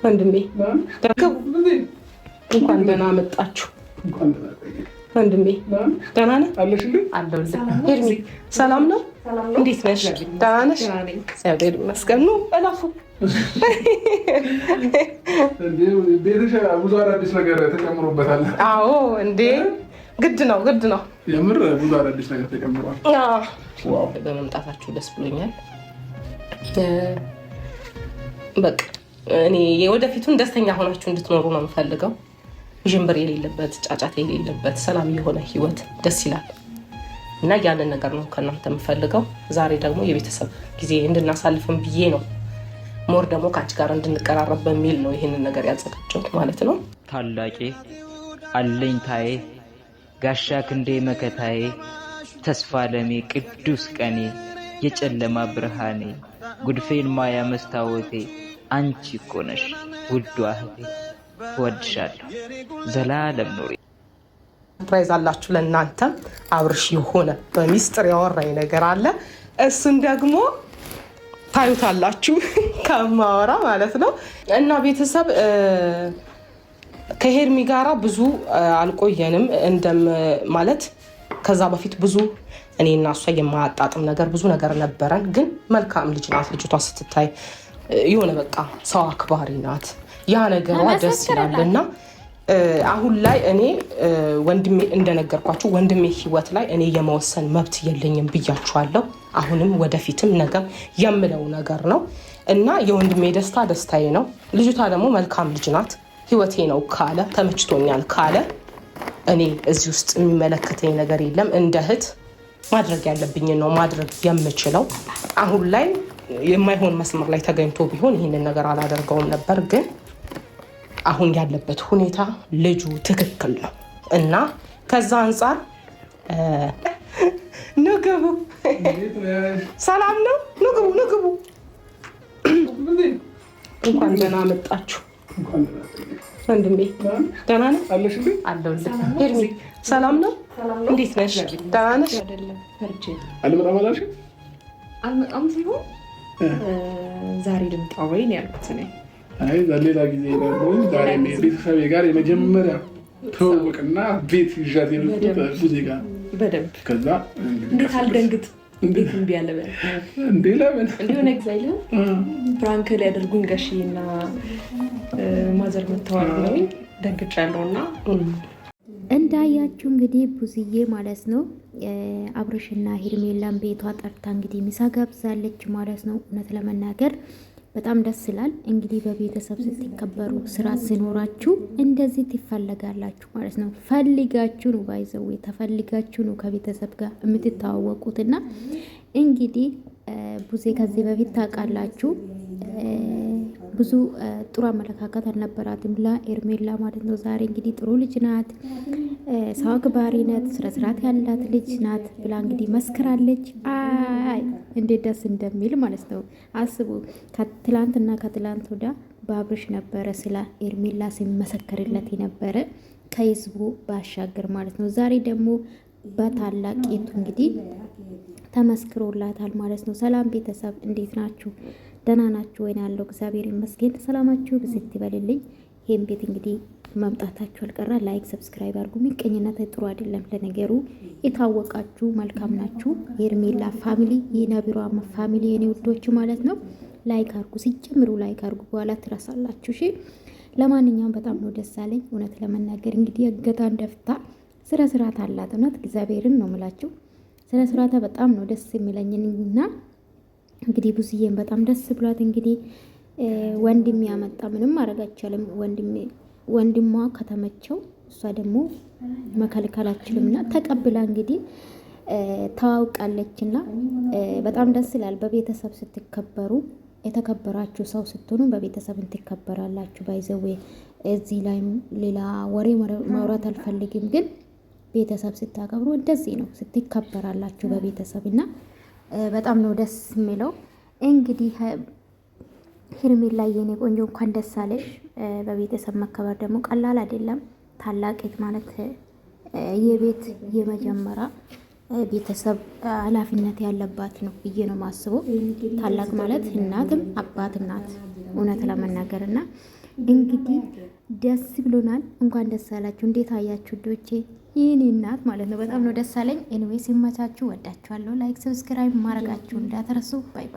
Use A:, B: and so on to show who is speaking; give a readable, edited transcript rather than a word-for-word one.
A: ወንድሜ እንኳን ደህና መጣችሁ። ወንድሜ ደህና ነህ? አለሁልህ። ሄርሚ ሰላም ነው? እንዴት ነሽ? ደህና ነሽ? እግዚአብሔር ይመስገን። ነው እላፉ
B: ቤትሽ ብዙ አዳዲስ ነገር ተጨምሮበታል።
A: አዎ እንዴ ግድ ነው ግድ ነው።
B: የምር ብዙ አዳዲስ ነገር ተጨምሯል።
A: በመምጣታችሁ ደስ ብሎኛል። በቃ እኔ የወደፊቱን ደስተኛ ሆናችሁ እንድትኖሩ ነው የምፈልገው። ዥንብር የሌለበት ጫጫታ የሌለበት ሰላም የሆነ ህይወት ደስ ይላል እና ያንን ነገር ነው ከእናንተ የምፈልገው። ዛሬ ደግሞ የቤተሰብ ጊዜ እንድናሳልፍም ብዬ ነው ሞር ደግሞ ከአንቺ ጋር እንድንቀራረብ በሚል ነው ይህንን ነገር ያዘጋጀሁት ማለት ነው።
C: ታላቄ አለኝታዬ ጋሻ ክንዴ መከታዬ ተስፋ ለሜ ቅዱስ ቀኔ የጨለማ ብርሃኔ ጉድፌን ማያ መስታወቴ አንቺ እኮ ነሽ ውዷ እህቴ እወድሻለሁ ዘላለም ኑሪ።
A: ሰርፕራይዝ አላችሁ ለእናንተ። አብርሽ የሆነ በሚስጥር ያወራኝ ነገር አለ። እሱን ደግሞ ታዩታላችሁ ከማወራ ማለት ነው። እና ቤተሰብ ከሄርሚ ጋራ ብዙ አልቆየንም። ማለት ከዛ በፊት ብዙ እኔና እሷ የማያጣጥም ነገር ብዙ ነገር ነበረን። ግን መልካም ልጅ ናት ልጅቷ ስትታይ የሆነ በቃ ሰው አክባሪ ናት። ያ ነገሯ ደስ ይላል። እና አሁን ላይ እኔ ወንድሜ እንደነገርኳችሁ ወንድሜ ህይወት ላይ እኔ የመወሰን መብት የለኝም ብያችኋለሁ። አሁንም ወደፊትም ነገም የምለው ነገር ነው እና የወንድሜ ደስታ ደስታዬ ነው። ልጅቷ ደግሞ መልካም ልጅ ናት። ህይወቴ ነው ካለ ተመችቶኛል ካለ እኔ እዚህ ውስጥ የሚመለከተኝ ነገር የለም። እንደ እህት ማድረግ ያለብኝ ነው ማድረግ የምችለው። አሁን ላይ የማይሆን መስመር ላይ ተገኝቶ ቢሆን ይህንን ነገር አላደርገውም ነበር። ግን አሁን ያለበት ሁኔታ ልጁ ትክክል ነው እና ከዛ አንጻር ንግቡ ሰላም ነው። ንግቡ እንኳን ደህና መጣችሁ። ወንድሜ ደህና ነህ? አለሁልህ። ሄርሚ ሰላም ነው? እንዴት ነሽ? ደህና ነሽ?
B: አልመጣም አላልሽም?
D: አልመጣም ሲሆን ዛሬ ልምጣ ወይ ነው ያልኩት እኔ።
B: አይ ሌላ ጊዜ ደግሞ ዛሬ ቤተሰቤ ጋር የመጀመሪያ ተዋወቅና ቤት ይዣት የመጣሁት ቡዜ ጋር
D: በደንብ
B: ከዛ
D: እንዴት አልደንግጥ እንዴት እምቢ አለ በል
B: እንዴ ለምን
D: እንደሆነ እግዚአብሔር ፍራንክ ሊያደርጉኝ ጋሽና ማዘር መተዋል ነው ደንግጫለሁና
E: እንዳያችሁ እንግዲህ ቡዝዬ ማለት ነው አብርሽና ሄርሜላን ቤቷ ጠርታ እንግዲህ ሚሳ ጋብዛለች ማለት ነው። እውነት ለመናገር በጣም ደስ ይላል። እንግዲህ በቤተሰብ ስትከበሩ ስራ ሲኖራችሁ እንደዚህ ትፈለጋላችሁ ማለት ነው። ፈልጋችሁ ነው ባይዘው ተፈልጋችሁ ነው ከቤተሰብ ጋር የምትተዋወቁትና እንግዲህ ቡዜ ከዚህ በፊት ታውቃላችሁ ብዙ ጥሩ አመለካከት አልነበራትም ለሄርሜላ ማለት ነው። ዛሬ እንግዲህ ጥሩ ልጅ ናት፣ ሰው አክባሪ ናት፣ ስነ ስርዓት ያላት ልጅ ናት ብላ እንግዲህ መስክራለች። አይ እንዴት ደስ እንደሚል ማለት ነው። አስቡ ከትላንትና ከትላንት ወዲያ በአብርሽ ነበረ ስለ ሄርሜላ ሲመሰከርለት የነበረ ከህዝቡ ባሻገር ማለት ነው። ዛሬ ደግሞ በታላቂቱ እንግዲህ ተመስክሮላታል ማለት ነው። ሰላም ቤተሰብ እንዴት ናችሁ? ደህና ናችሁ ወይ? ያለው እግዚአብሔር ይመስገን። ሰላማችሁ ብዝት ይበልልኝ። ይሄን ቤት እንግዲህ መምጣታችሁ አልቀራ ላይክ ሰብስክራይብ አድርጉ። ምቀኝነት ጥሩ አይደለም ለነገሩ። የታወቃችሁ መልካም ናችሁ። ሄርሜላ ፋሚሊ የነቢሯ ፋሚሊ የኔ ውዶች ማለት ነው። ላይክ አድርጉ፣ ሲጀምሩ ላይክ አድርጉ፣ በኋላ ትረሳላችሁ። እሺ ለማንኛውም በጣም ነው ደስ አለኝ እውነት ለመናገር እንግዲህ እገታን ደፍታ ስነ ስርዓት አላት። እውነት እግዚአብሔርን ነው የምላችሁ ስነ ስርዓቷ በጣም ነው ደስ የሚለኝና እንግዲህ ቡዝዬን በጣም ደስ ብሏት እንግዲህ ወንድም ያመጣ ምንም ማድረግ አይቻልም። ወንድሟ ከተመቸው እሷ ደግሞ መከልከል አትችልምና ተቀብላ እንግዲህ ተዋውቃለችና በጣም ደስ ይላል። በቤተሰብ ስትከበሩ የተከበራችሁ ሰው ስትሆኑ በቤተሰብ እንትከበራላችሁ። ባይዘዌ እዚህ ላይ ሌላ ወሬ ማውራት አልፈልግም፣ ግን ቤተሰብ ስታከብሩ እንደዚህ ነው ስትከበራላችሁ በቤተሰብና በጣም ነው ደስ የሚለው። እንግዲህ ሄርሜላ የኔ ቆንጆ እንኳን ደስ አለሽ። በቤተሰብ መከበር ደግሞ ቀላል አይደለም። ታላቂት ማለት የቤት የመጀመሪያ ቤተሰብ ኃላፊነት ያለባት ነው ብዬ ነው ማስበው። ታላቅ ማለት እናትም አባትም ናት እውነት ለመናገር እና እንግዲህ ደስ ብሎናል። እንኳን ደስ አላችሁ። እንዴት አያችሁ ዶቼ? ይህኔ እናት ማለት ነው። በጣም ነው ደስ አለኝ። ኤኒዌይ ሲመቻችሁ ወዳችኋለሁ። ላይክ ሰብስክራይብ ማድረጋችሁ እንዳትረሱ። ባይ ባይ።